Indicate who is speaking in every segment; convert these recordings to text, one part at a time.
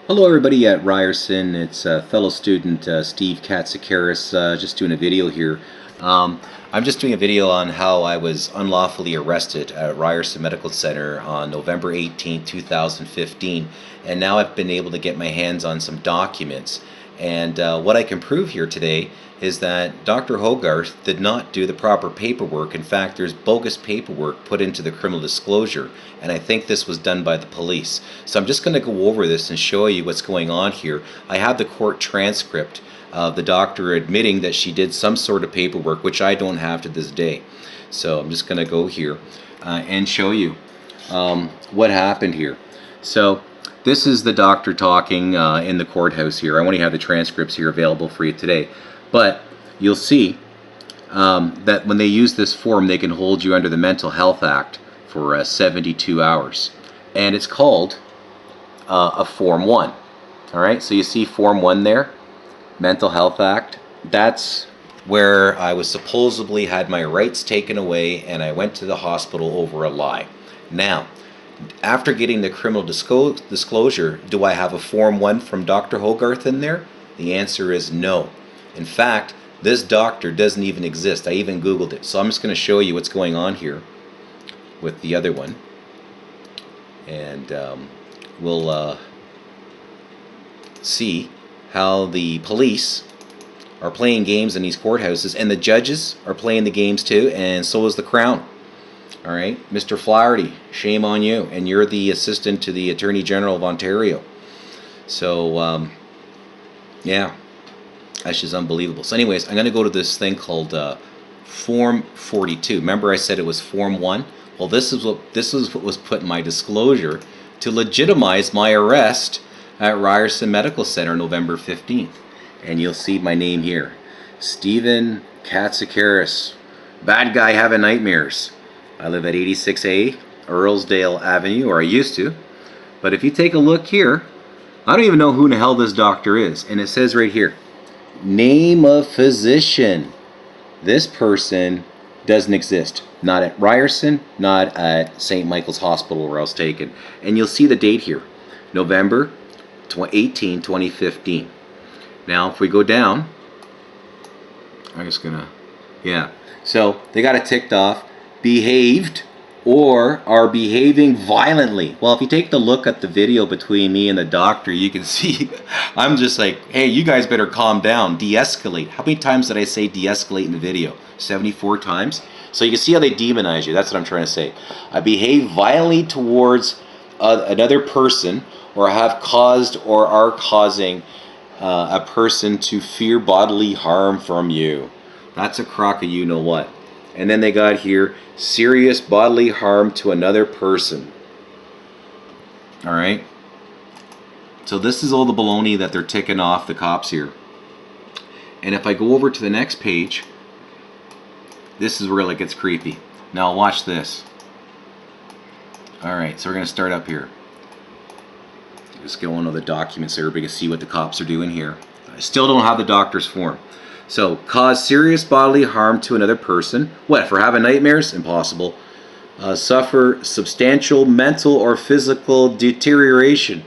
Speaker 1: Hello everybody at Ryerson. It's fellow student Steve Katsikaris, just doing a video here. I'm just doing a video on how I was unlawfully arrested at Ryerson Medical Center on November 18, 2015, and now I've been able to get my hands on some documents. And what I can prove here today is that Dr. Hogarth did not do the proper paperwork. In fact, there's bogus paperwork put into the criminal disclosure, and I think this was done by the police. So I'm just going to go over this and show you what's going on here. I have the court transcript of the doctor admitting that she did some sort of paperwork, which I don't have to this day. So I'm just going to go here and show you what happened here. So this is the doctor talking in the courthouse here. I only have the transcripts here available for you today. But you'll see that when they use this form, they can hold you under the Mental Health Act for 72 hours. And it's called a Form 1. All right, so you see Form 1 there, Mental Health Act. That's where I was supposedly had my rights taken away, and I went to the hospital over a lie. Now, after getting the criminal disclosure, do I have a Form 1 from Dr. Hogarth in there? The answer is no. In fact, this doctor doesn't even exist. I even Googled it. So I'm just going to show you what's going on here with the other one. And we'll see how the police are playing games in these courthouses, and the judges are playing the games too, and so is the Crown. All right, Mr. Flaherty, shame on you, and you're the assistant to the Attorney General of Ontario. So, yeah, that's just unbelievable. So anyways, I'm going to go to this thing called Form 42. Remember I said it was Form 1? Well, this is what was put in my disclosure to legitimize my arrest at Ryerson Medical Center November 15th. And you'll see my name here. Stephen Katsikaris. Bad guy having nightmares. I live at 86A Earlsdale Avenue, or I used to. But if you take a look here, I don't even know who in the hell this doctor is. And it says right here, name of physician. This person doesn't exist. Not at Ryerson, not at St. Michael's Hospital where I was taken. And you'll see the date here, November 18, 2015. Now, if we go down, I'm just gonna, yeah. So they got it ticked off. Behaved or are behaving violently. Well, if you take the look at the video between me and the doctor, you can see I'm just like, hey, you guys better calm down, de-escalate. How many times did I say de-escalate in the video? 74 times. So you can see how they demonize you. That's what I'm trying to say. I behave violently towards another person, or have caused or are causing a person to fear bodily harm from you. That's a crock of you know what. And then they got here, serious bodily harm to another person. All right. So this is all the baloney that they're ticking off the cops here. And if I go over to the next page, this is where it gets creepy. Now watch this. All right, so we're going to start up here. Just go on to the documents so everybody can see what the cops are doing here. I still don't have the doctor's form. So, cause serious bodily harm to another person. What, for having nightmares? Impossible. Suffer substantial mental or physical deterioration.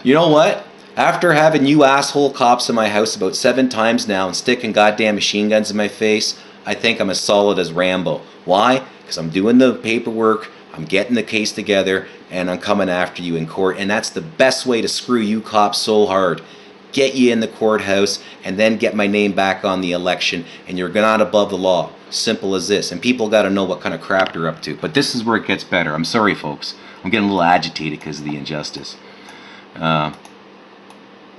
Speaker 1: You know what? After having you asshole cops in my house about 7 times now and sticking goddamn machine guns in my face, I think I'm as solid as Rambo. Why? Because I'm doing the paperwork, I'm getting the case together, and I'm coming after you in court. And that's the best way to screw you cops so hard. Get you in the courthouse, and then get my name back on the election, and you're not above the law. Simple as this. And people got to know what kind of crap you're up to. But this is where it gets better. I'm sorry, folks. I'm getting a little agitated because of the injustice. And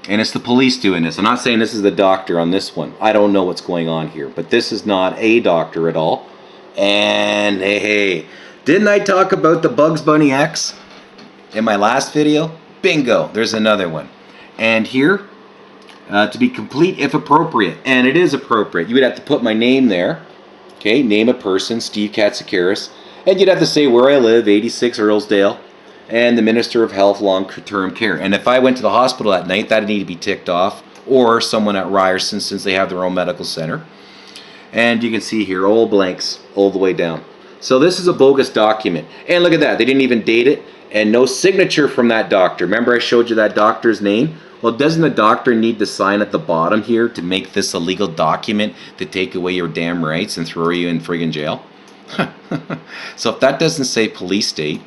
Speaker 1: it's the police doing this. I'm not saying this is the doctor on this one. I don't know what's going on here. But this is not a doctor at all. And hey, didn't I talk about the Bugs Bunny X in my last video? Bingo. There's another one. And here, to be complete if appropriate, and it is appropriate, you would have to put my name there, okay, name a person, Steve Katsikaris, and you'd have to say where I live, 86 Earlsdale, and the Minister of Health Long-Term Care. And if I went to the hospital that night, that'd need to be ticked off, or someone at Ryerson, since they have their own medical center. And you can see here, all blanks all the way down. So this is a bogus document. And look at that, they didn't even date it. and no signature from that doctor. Remember I showed you that doctor's name? Well, doesn't the doctor need to sign at the bottom here to make this a legal document to take away your damn rights and throw you in friggin' jail? So if that doesn't say police state,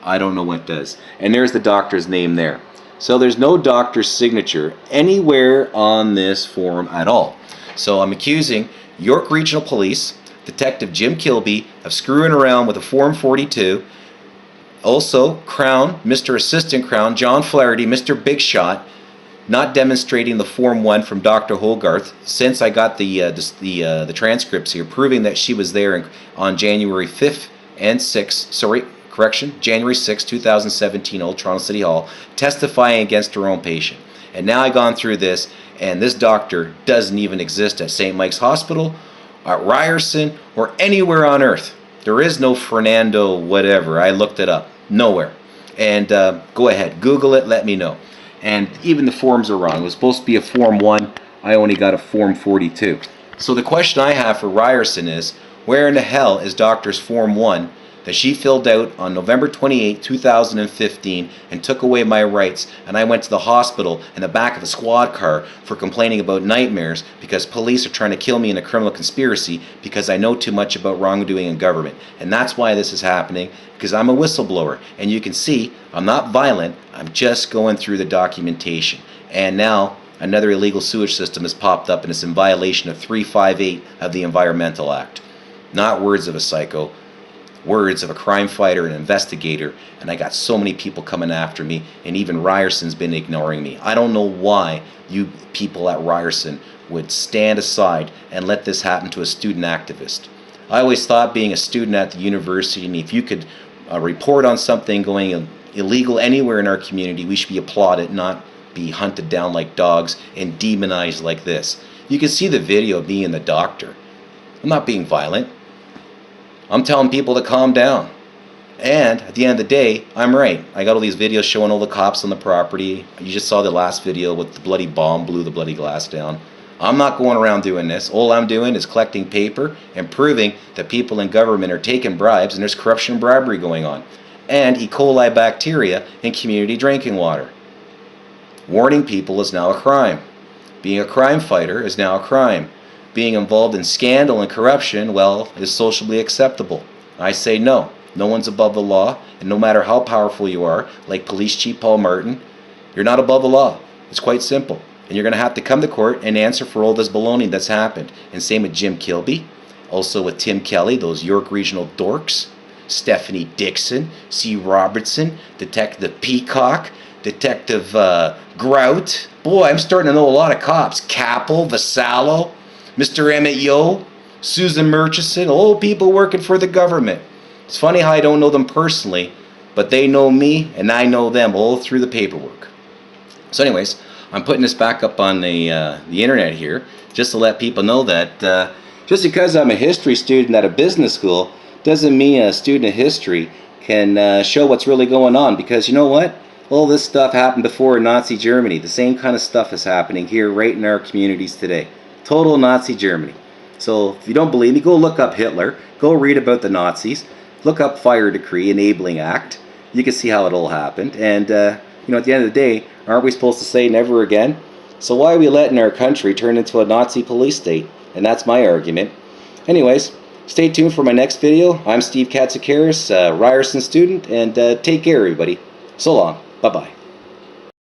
Speaker 1: I don't know what does. And there's the doctor's name there. So there's no doctor's signature anywhere on this form at all. So I'm accusing York Regional Police, Detective Jim Kilby, of screwing around with a Form 42. Also, Crown, Mr. Assistant Crown, John Flaherty, Mr. Big Shot, not demonstrating the Form 1 from Dr. Hogarth, since I got the transcripts here, proving that she was there on January 5th and 6th, January 6, 2017, Old Toronto City Hall, testifying against her own patient. And now I've gone through this, and this doctor doesn't even exist at St. Mike's Hospital, at Ryerson, or anywhere on earth. There is no Fernando whatever. I looked it up. Nowhere. And go ahead, Google it, let me know. And even the forms are wrong. It was supposed to be a Form 1. I only got a Form 42. So the question I have for Ryerson is, where in the hell is Doctor's Form 1 that she filled out on November 28, 2015 and took away my rights, and I went to the hospital in the back of a squad car for complaining about nightmares because police are trying to kill me in a criminal conspiracy because I know too much about wrongdoing in government. And that's why this is happening, because I'm a whistleblower. And you can see I'm not violent, I'm just going through the documentation. And now another illegal sewage system has popped up and it's in violation of 358 of the Environmental Act. Not words of a psycho, words of a crime fighter and investigator, and I got so many people coming after me, and even Ryerson's been ignoring me. I don't know why you people at Ryerson would stand aside and let this happen to a student activist. I always thought, being a student at the university, and if you could report on something going illegal anywhere in our community, we should be applauded, not be hunted down like dogs and demonized like this. You can see the video of me and the doctor. I'm not being violent. I'm telling people to calm down. And at the end of the day, I'm right. I got all these videos showing all the cops on the property. You just saw the last video with the bloody bomb blew the bloody glass down. I'm not going around doing this. All I'm doing is collecting paper and proving that people in government are taking bribes and there's corruption and bribery going on. And E. coli bacteria in community drinking water. Warning people is now a crime. Being a crime fighter is now a crime. Being involved in scandal and corruption, well, is socially acceptable. I say no. No one's above the law, and no matter how powerful you are, like Police Chief Paul Martin, you're not above the law. It's quite simple. And you're going to have to come to court and answer for all this baloney that's happened. And same with Jim Kilby, also with Tim Kelly, those York Regional dorks, Stephanie Dixon, C. Robertson, Detective Peacock, Detective Grout. Boy, I'm starting to know a lot of cops. Capel, Vasallo, Mr. Emmett Yo, Susan Murchison, all people working for the government. It's funny how I don't know them personally, but they know me and I know them all through the paperwork. So anyways, I'm putting this back up on the internet here just to let people know that just because I'm a history student at a business school doesn't mean a student of history can show what's really going on, because you know what? All this stuff happened before in Nazi Germany. The same kind of stuff is happening here right in our communities today. Total Nazi Germany. So if you don't believe me, go look up Hitler. Go read about the Nazis. Look up Fire Decree, Enabling Act. You can see how it all happened. And, at the end of the day, aren't we supposed to say never again? So why are we letting our country turn into a Nazi police state? And that's my argument. Anyways, stay tuned for my next video. I'm Steve Katsikaris, Ryerson student, and take care, everybody. So long. Bye-bye.